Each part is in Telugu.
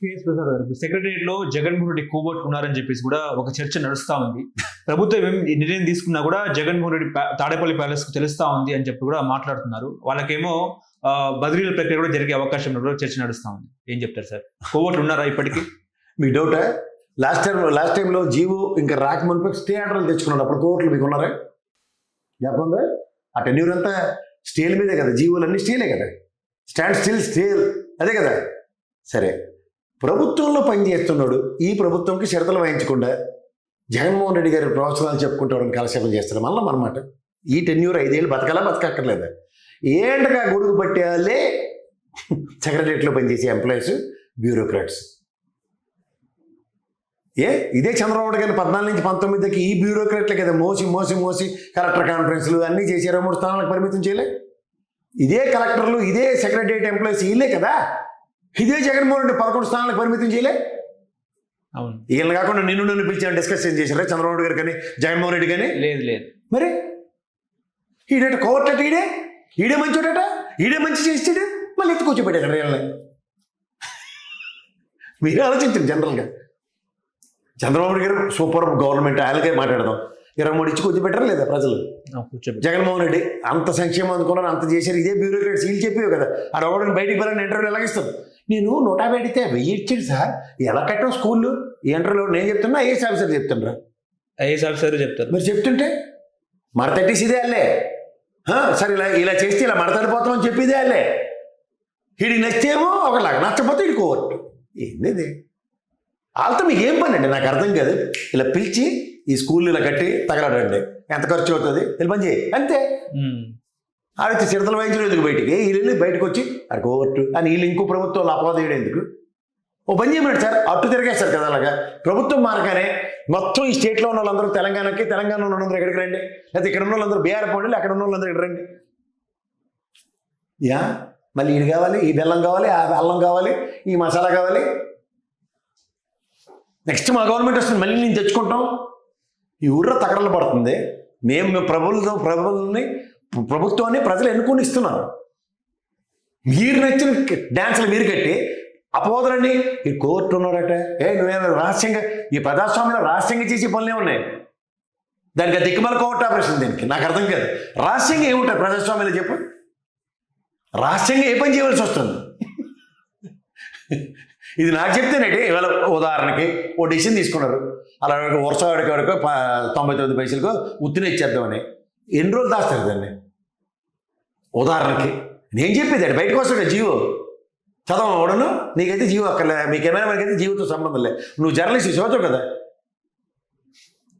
కేఎస్ ప్రసాద్ గారు సెక్రటరియట్ లో జగన్మోహన్ రెడ్డి కూబట్టుకున్నారని చెప్పేసి కూడా ఒక చర్చ నడుస్తా ఉంది. ప్రభుత్వం ఏం నిర్ణయం తీసుకున్నా కూడా జగన్మోహన్ రెడ్డి తాడేపల్లి ప్యాలెస్ కు తెలుస్తా ఉంది అని చెప్పి కూడా మాట్లాడుతున్నారు. వాళ్ళకేమో బదిలీల ప్రక్రియ కూడా జరిగే అవకాశం కూడా చర్చ నడుస్తా ఉంది. ఏం చెప్తారు సార్? కోవట్లు ఉన్నారా ఇప్పటికీ? మీ డౌటా? లాస్ట్ టైంలో జీవో ఇంకా రాకమునిపై స్టే ఆర్డర్లు తెచ్చుకున్నాడు. అప్పుడు కోర్టులు మీకు ఉన్నారా? జ్ఞాపకం? ఆ టెన్యూర్ అంతా స్టేల మీదే కదా, జీవోలన్నీ స్టేలే కదా, స్టాండ్ స్టిల్ స్టేల్ అదే కదా. సరే, ప్రభుత్వంలో పనిచేస్తున్నాడు, ఈ ప్రభుత్వంకి షరతులు వహించకుండా జగన్మోహన్ రెడ్డి గారి ప్రవచనాలు చెప్పుకుంటాడని కాలక్షేపం చేస్తాడు. మళ్ళీ అనమాట ఈ టెన్యూర్ 5 ఏళ్ళు బతకాలా బతకక్కర్లేదా? ఏంటగా గొడుగు పట్టేయాలే సెక్రటరియట్లో పనిచేసే ఎంప్లాయీస్, బ్యూరోక్రాట్స్. ఇదే చంద్రబాబు గారిని 14 నుంచి 19 ఈ బ్యూరోక్రాట్లే కదా మోసి కలెక్టర్ కాన్ఫరెన్స్లు అన్నీ చేసి 23 స్థానాలకు పరిమితం చేయలే. ఇదే కలెక్టర్లు, ఇదే సెక్రటరియట్ ఎంప్లాయీస్ వీళ్ళే కదా. ఇదే జగన్మోహన్ రెడ్డి 11 స్థానాలకు పరిమితం చేయలే. అవును, వీళ్ళని కాకుండా నిన్ను పిలిచాను డిస్కషన్ చేశారా చంద్రబాబు గారు కానీ జగన్మోహన్ రెడ్డి కానీ? లేదు. మరి ఈడట కోర్టట, ఈడే మంచోడట, ఈడే మంచి చేస్తాడు, మళ్ళీ ఎత్తు కూర్చోబెట్టాడు వీళ్ళని. మీరే ఆలోచించండి. జనరల్గా చంద్రబాబు గారు సూపర్ గవర్నమెంట్, ఆయనకే మాట్లాడదాం. 23 ఇచ్చి కూర్చోబెట్టారా లేదా ప్రజలు? జగన్మోహన్ రెడ్డి అంత సంక్షేమం అందుకున్నారు, అంత చేశారు. ఇదే బ్యూరోక్రాట్స్ వీళ్ళు చెప్పేవి కదా. ఆడ ఒకటి బయటికి వెళ్ళని ఇంటర్వ్యూలు ఎలాగిస్తారు. నేను 150 అడిగితే 1000 ఇచ్చాడు సార్, ఎలా కట్టాం స్కూళ్ళు? ఈ ఇంటర్వ్యూలో నేను చెప్తున్నా, ఐఏఎస్ ఆఫీసర్ చెప్తుండ్రా? ఐఏఎస్ ఆఫీసర్ చెప్తారు. మరి చెప్తుంటే మడతట్టేసి ఇదే అల్లే. సరే ఇలా చేస్తే ఇలా మడతడిపోతామని చెప్పిదే అల్లే. వీడికి నచ్చేమో ఒకలాగా, నచ్చపోతే వీడి కోర్టు. ఏంది వాళ్ళతో మీకు ఏం పని అండి? నాకు అర్థం కాదు. ఇలా పిలిచి ఈ స్కూల్లో ఇలా కట్టి తగలడండి, ఎంత ఖర్చు అవుతుంది ఇలా పని చేయి అంతే. ఆడితే చిరతలు వహించడం ఎందుకు బయటికి? వీళ్ళు బయటకు వచ్చి అది కోర్టు అని వీళ్ళు ఇంకో ప్రభుత్వాలు అపవాదం చేయడం ఎందుకు? ఓ పని చేయమండి సార్, అట్టు తిరిగేస్తారు కదా. అలాగా ప్రభుత్వం మారగానే మొత్తం ఈ స్టేట్లో ఉన్న వాళ్ళందరూ తెలంగాణలో ఉన్న వాళ్ళందరూ ఎక్కడికి రండి, లేకపోతే ఇక్కడ ఉన్న వాళ్ళందరూ బీఆర్ పోండి, అక్కడ ఉన్న వాళ్ళందరూ ఇక్కడ రండి. మళ్ళీ ఇది కావాలి, ఈ బెల్లం కావాలి, ఆ అల్లం కావాలి, ఈ మసాలా కావాలి. నెక్స్ట్ మా గవర్నమెంట్ వస్తుంది, మళ్ళీ నేను తెచ్చుకుంటాం. ఈ ఊర్లో తగడలు పడుతుంది. మేము ప్రభుత్వాన్ని ప్రజలు ఎన్నుకొని ఇస్తున్నారు. మీరు నచ్చిన డ్యాన్సులు మీరు కట్టి అపోదరండి. ఈ కోర్టు ఉన్నారట, నువ్వేమో రహస్యంగా ఈ ప్రజాస్వామ్యంలో రహస్యంగా చేసే పనులే ఉన్నాయి. దానికి దిక్కుమల కోర్టు ఆపరేషన్. దీనికి నాకు అర్థం కాదు. రహస్యంగా ఏముంటాయి ప్రజాస్వామ్యంలో చెప్పు? రహస్యంగా ఏ పని చేయవలసి వస్తుంది? ఇది నాకు చెప్తేనేటి. ఇవాళ ఉదాహరణకి ఓ డిసిషన్ తీసుకున్నారు, అలా వరుస వాడికి 99 పైసలకు ఉత్తిన ఇచ్చేద్దామని. ఎన్ని రోజులు దాస్తారు దాన్ని? ఉదాహరణకి నేను చెప్పేది బయటకు వస్తాడు జీవో చదవను. నీకైతే జీవో అక్కర్లే, మీ కెమెరామెన్కైతే జీవోతో సంబంధం లేదు. నువ్వు జర్నలిస్ట్ చదువుతావు కదా.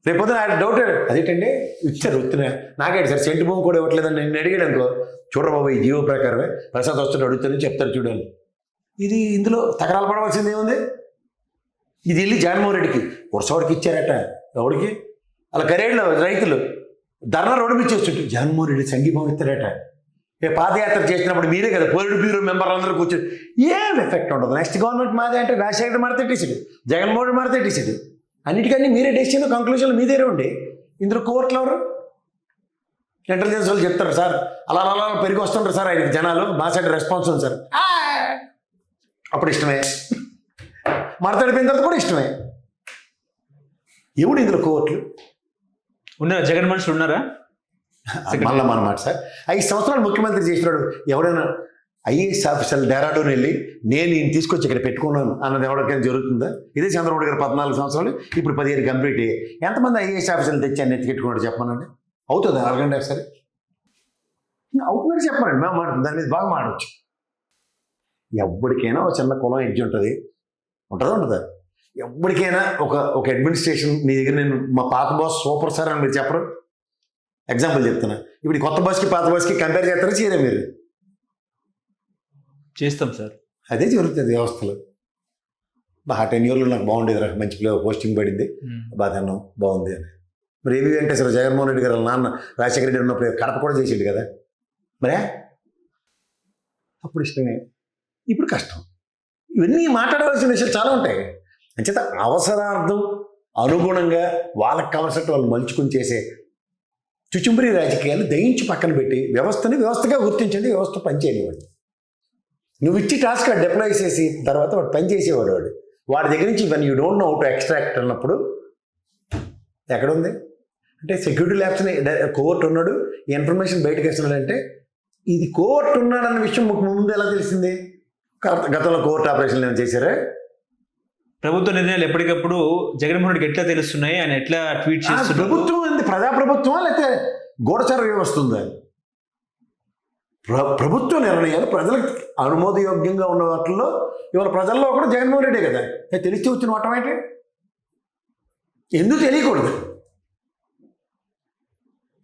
రేపొద్దున ఆయన డౌట్, అదేంటండి ఇచ్చారు ఉత్తిన, నాకేంటి సార్ సెంటు భూమి కూడా ఇవ్వట్లేదని నేను అడిగాడు అనుకో, చూడబాబు ఈ జీవో ప్రకారమే ప్రసాద్ వస్తుంటే అడుగుతానని చెప్తారు చూడాలి. ఇది ఇందులో తగరాలు పడవలసింది ఏముంది? ఇది వెళ్ళి జగన్మోహన్ రెడ్డికి వరుసవాడికి ఇచ్చారట. ఎవడికి? అలా కరేడులో రైతులు ధర్నా రోడ్డు మీద చేస్తుంటే జగన్మోహన్ రెడ్డి సంఘీభావం ఇస్తారట. పాదయాత్ర చేసినప్పుడు మీరే కదా పొలిట్ బ్యూరో మెంబర్లు అందరూ కూర్చొని ఏం ఎఫెక్ట్ ఉండదు. నెక్స్ట్ గవర్నమెంట్ మాదే అంటే రాజశేఖర్ మడతెట్టేసాడు, జగన్మోహన్ రెడ్డి మడతెట్టేసాడు. అన్నిటికన్నీ మీరే డెసిషన్ కంక్లూజన్లు మీదే ఉండి ఇందులో కోర్టులు ఎవరు? ఇంటెలిజెన్స్ వాళ్ళు చెప్తారు సార్, అలా పెరిగి వస్తుంటారు సార్ ఆయనకి జనాలు, మా సైడ్ రెస్పాన్స్ ఉంది సార్. అప్పుడు ఇష్టమే, మడతడిపోయిన తర్వాత కూడా ఇష్టమే. ఎవడు ఇందులో కోర్టులు ఉన్నారా? జగన్ మనుషులు ఉన్నారా? మళ్ళీ మనమాట సార్ 5 సంవత్సరాలు ముఖ్యమంత్రి చేసినాడు. ఎవడైనా ఐఏఎస్ ఆఫీసర్లు డెరాడూన్ వెళ్ళి నేను ఈయన తీసుకొచ్చి ఇక్కడ పెట్టుకున్నాను అన్నది ఎవరికైనా జరుగుతుందా? ఇదే చంద్రబాబు గారు 14 సంవత్సరాలు, ఇప్పుడు 15 కంప్లీట్ అయ్యాయి. ఎంతమంది ఐఏఎస్ ఆఫీసర్లు తెచ్చాను ఎత్తికెట్టుకున్నాడు చెప్పమనండి? అవుతుంది? అడగండి సరే. అవుతుందని చెప్పనండి, మేము దాని మీద బాగా మాడవచ్చు. ఎవరికైనా ఒక చిన్న కులం ఎడ్జ్ ఉంటుంది, ఉంటుందా? ఎవరికైనా ఒక అడ్మినిస్ట్రేషన్ మీ దగ్గర, నేను మా పాత బాస్ సూపర్ సార్ అని మీరు చెప్పరు? ఎగ్జాంపుల్ చెప్తున్నా. ఇప్పుడు కొత్త బాస్కి పాత బాస్కి కంపేర్ చేస్తారా చేయరా? మీరు చేస్తాం సార్. అదే జరుగుతుంది వ్యవస్థలో. ఆ 10 years నాకు బాగుండేది రా, మంచి పోస్టింగ్ పడింది, బాగా బాగుంది అని. మరి ఏవి వెంకటేశ్వర జగన్మోహన్ రెడ్డి గారు నాన్న రాజశేఖర రెడ్డి ఉన్నప్పుడు కడప కూడా చేసిండు కదా. మరే అప్పుడు ఇష్టమే, ఇప్పుడు కష్టం. ఇవన్నీ మాట్లాడవలసిన విషయాలు చాలా ఉంటాయి. అంచేత అవసరార్థం అనుగుణంగా వాళ్ళకి కావాల్సినట్టు వాళ్ళు మలుచుకుని చేసే చుచుంబరి రాజకీయాలు దయించి పక్కన పెట్టి వ్యవస్థని వ్యవస్థగా గుర్తించండి, వ్యవస్థ పనిచేయనివ్వండి. నువ్వు ఇచ్చి టాస్క్ డిప్లాయ్ చేసి తర్వాత వాడు పని చేసేవాడు వాడి దగ్గర నుంచి when you don't know how to extract అన్నప్పుడు ఎక్కడుంది అంటే సెక్యూరిటీ ల్యాబ్స్ని కోవర్ట్ ఉన్నాడు ఈ ఇన్ఫర్మేషన్ బయటకు వస్తున్నాడు అంటే ఇది కోవర్ట్ ఉన్నాడన్న విషయం ముందు ఎలా తెలిసింది? గతంలో కోవర్ట్ ఆపరేషన్లు ఏమైనా చేశారా? ప్రభుత్వ నిర్ణయాలు ఎప్పటికప్పుడు జగన్మోహన్ రెడ్డికి ఎట్లా తెలుస్తున్నాయి, ఆయన ఎట్లా ట్వీట్ చేస్తున్నారు? ప్రభుత్వం ఏంది, ప్రజాప్రభుత్వమా లేకపోతే గూఢచార వ్యవస్థ ఉందా? ప్రభుత్వ నిర్ణయాలు ప్రజలకు ఆమోదయోగ్యంగా ఉన్న వాటిల్లో ఇవాళ ప్రజల్లో కూడా జగన్మోహన్ రెడ్డే కదా. తెలిసి వచ్చిన వాటం ఏంటి? ఎందుకు తెలియకూడదు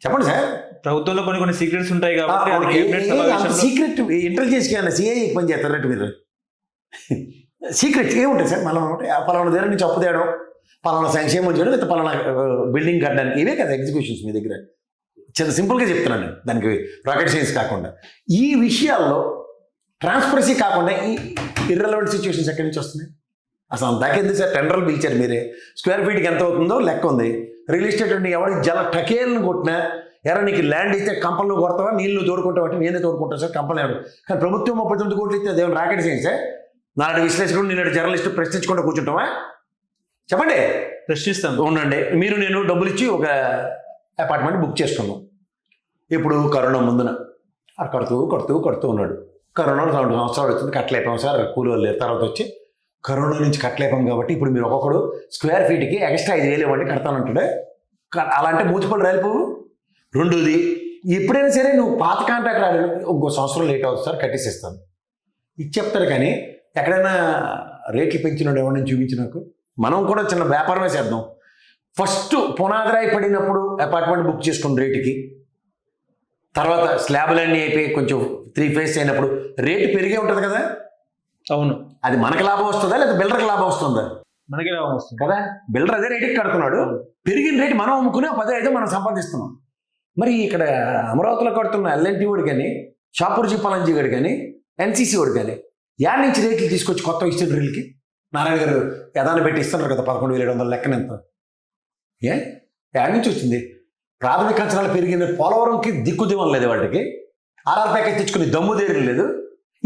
చెప్పండి సార్. ప్రభుత్వంలో కొన్ని సీక్రెట్స్ ఉంటాయి కాబట్టి సీక్రెట్ ఇంటెలిజెన్స్ కానీ సిఐఏ పని చేస్తారంటే మీరు సీక్రెట్ ఏముంటాయి సార్? మనం పలానా దగ్గర నుంచి అప్పు తేయడం, పలానా సంక్షేమం చేయడం, లేకపోతే పలానా బిల్డింగ్ కట్టడానికి, ఇవే కదా ఎగ్జిక్యూషన్స్ మీ దగ్గర. చాలా సింపుల్గా చెప్తున్నాను నేను, దానికి రాకెట్ సైన్స్ కాకుండా. ఈ విషయాల్లో ట్రాన్స్పరసీ కాకుండా ఈ ఇర్రెలవెంట్ సిచ్యువేషన్స్ ఎక్కడి నుంచి వస్తున్నాయి? అసలు అంతాకెందుకు సార్? టెండర్లు పిలిచారు మీరే, స్క్వేర్ ఫీట్కి ఎంత అవుతుందో లెక్క ఉంది. రియల్ ఎస్టేట్ అంటే ఎవరికి జల టకేలను కొట్టినా ఎరా నీకు ల్యాండ్ ఇస్తే కంపల్లో కొడతావా, నీళ్ళు తోడుకుంటావు అంటే నేనే తోడుకుంటాను సార్ కంపలు. కానీ ప్రభుత్వం 39 కోట్లు ఇస్తే అదేమో రాకెట్ సైన్సే? నాటి విశ్లేషకుడు నేను జర్నలిస్టు ప్రశ్నించకుండా కూర్చుంటావా? చెప్పండి. ప్రశ్నిస్తాం. ఉండండి, మీరు నేను డబ్బులు ఇచ్చి ఒక అపార్ట్మెంట్ బుక్ చేసుకున్నాం. ఇప్పుడు కరోనా ముందున కడుతూ ఉన్నాడు. కరోనా 2 సంవత్సరాలు వచ్చింది, కట్టలేపాం సార్, కూలి వాళ్ళు లేరు. తర్వాత వచ్చి కరోనా నుంచి కట్టలేపాం కాబట్టి ఇప్పుడు మీరు ఒక్కొక్కడు స్క్వేర్ ఫీట్కి ఎక్స్ట్రా 5,000 ఇవ్వండి కడతానంటాడే. అలాంటి మూచిపళ్ళు రాలిపోవు. రెండోది, ఎప్పుడైనా సరే నువ్వు పాత కాంట్రాక్ట్ రాడు, ఇంకో సంవత్సరం లేట్ అవుతుంది సార్ కట్టేసిస్తాను ఇది చెప్తారు. కానీ ఎక్కడైనా రేట్లు పెంచినాడు ఎవరిని చూపించి నాకు. మనం కూడా చిన్న వ్యాపారమే చేద్దాం. ఫస్ట్ పునాదిరాయి పడినప్పుడు అపార్ట్మెంట్ బుక్ చేసుకున్న రేటుకి, తర్వాత స్లాబులన్నీ అయిపోయి కొంచెం 3 ఫేస్ అయినప్పుడు రేటు పెరిగే ఉంటుంది కదా. అవును. అది మనకు లాభం వస్తుందా లేదా బిల్డర్కి లాభం వస్తుందా? మనకి లాభం వస్తుంది కదా. బిల్డర్ అదే రేటుకి కడుతున్నాడు, పెరిగిన రేటు మనం అమ్ముకుని 10 మనం సంపాదిస్తున్నాం. మరి ఇక్కడ అమరావతిలో కడుతున్న ఎల్ఎన్టీ వాడు కానీ, షాపూర్జీ పలంజీ వాడు కానీ, ఎన్సీసీ వాడు కానీ యాడ్ నుంచి రేట్లు తీసుకొచ్చి కొత్త ఇచ్చిన డ్రిల్కి నారాయణ గారు యదాన్ని పెట్టి ఇస్తున్నారు కదా 11,700 లెక్కన ఎంత? యాడ్ నుంచి వచ్చింది? ప్రాథమిక అంచనాలు పెరిగిన పోలవరంకి దిక్కుదివం లేదు, వాటికి ఆర్ఆర్ ప్యాకేజ్ తెచ్చుకుని దమ్ము దేరు లేదు.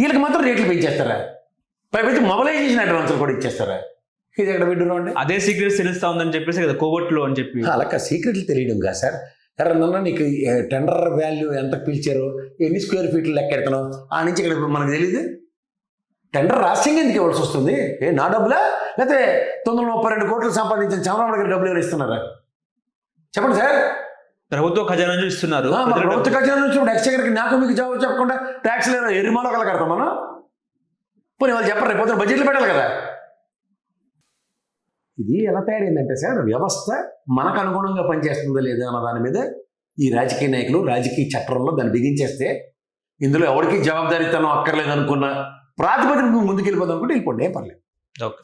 వీళ్ళకి మాత్రం రేట్లు పెంచేస్తారా? పైపు మొబలైజేషన్ అడ్వాన్సులు కూడా ఇచ్చేస్తారా? ఇది ఎక్కడ విడ్డూరం అండి. అదే సీక్రెట్స్ తెలుస్తా ఉందని చెప్పేసి కదా కోవర్ట్లో అని చెప్పి. అలా సీక్రెట్లు తెలియడం కాదు సార్. ఎవరన్నా నీకు టెండర్ వాల్యూ ఎంత పిలిచారో, ఎన్ని స్క్వేర్ ఫీట్లు లెక్క ఎడతానో ఆ నుంచి ఇక్కడ మనకు తెలియదు. టెండర్ రాష్ట్రంగా ఎందుకు ఇవ్వాల్సి వస్తుంది? నా డబ్బులా లేకపోతే 932 కోట్లు సంపాదించిన చంద్రబాబు గారి డబ్బులు ఎవరు ఇస్తున్నారా? చెప్పండి సార్. ప్రభుత్వ ఖజానా నుంచి ఇస్తున్నారు. ప్రభుత్వ ఖజానా నుంచి ఎక్స్చేంజర్కి నాకు మీకు జవాబు చెప్పకుండా ట్యాక్స్లు ఎరిమాలో కడతాం మనం. పోనీ వాళ్ళు చెప్పరు, రేపు పొద్దున బడ్జెట్లు పెట్టాలి కదా. ఇది ఎలా తయారైందంటే సార్, వ్యవస్థ మనకు అనుగుణంగా పనిచేస్తుందా లేదా అన్న దాని మీద ఈ రాజకీయ నాయకులు రాజకీయ చట్టంలో దాన్ని బిగించేస్తే ఇందులో ఎవరికి జవాబుదారీతనం అక్కర్లేదు అనుకున్న ప్రాతిపదికన ముందుకు వెళ్ళిపోదాం అనుకుంటే వెళ్ళిపోండి, ఏం పర్లేదు. ఓకే.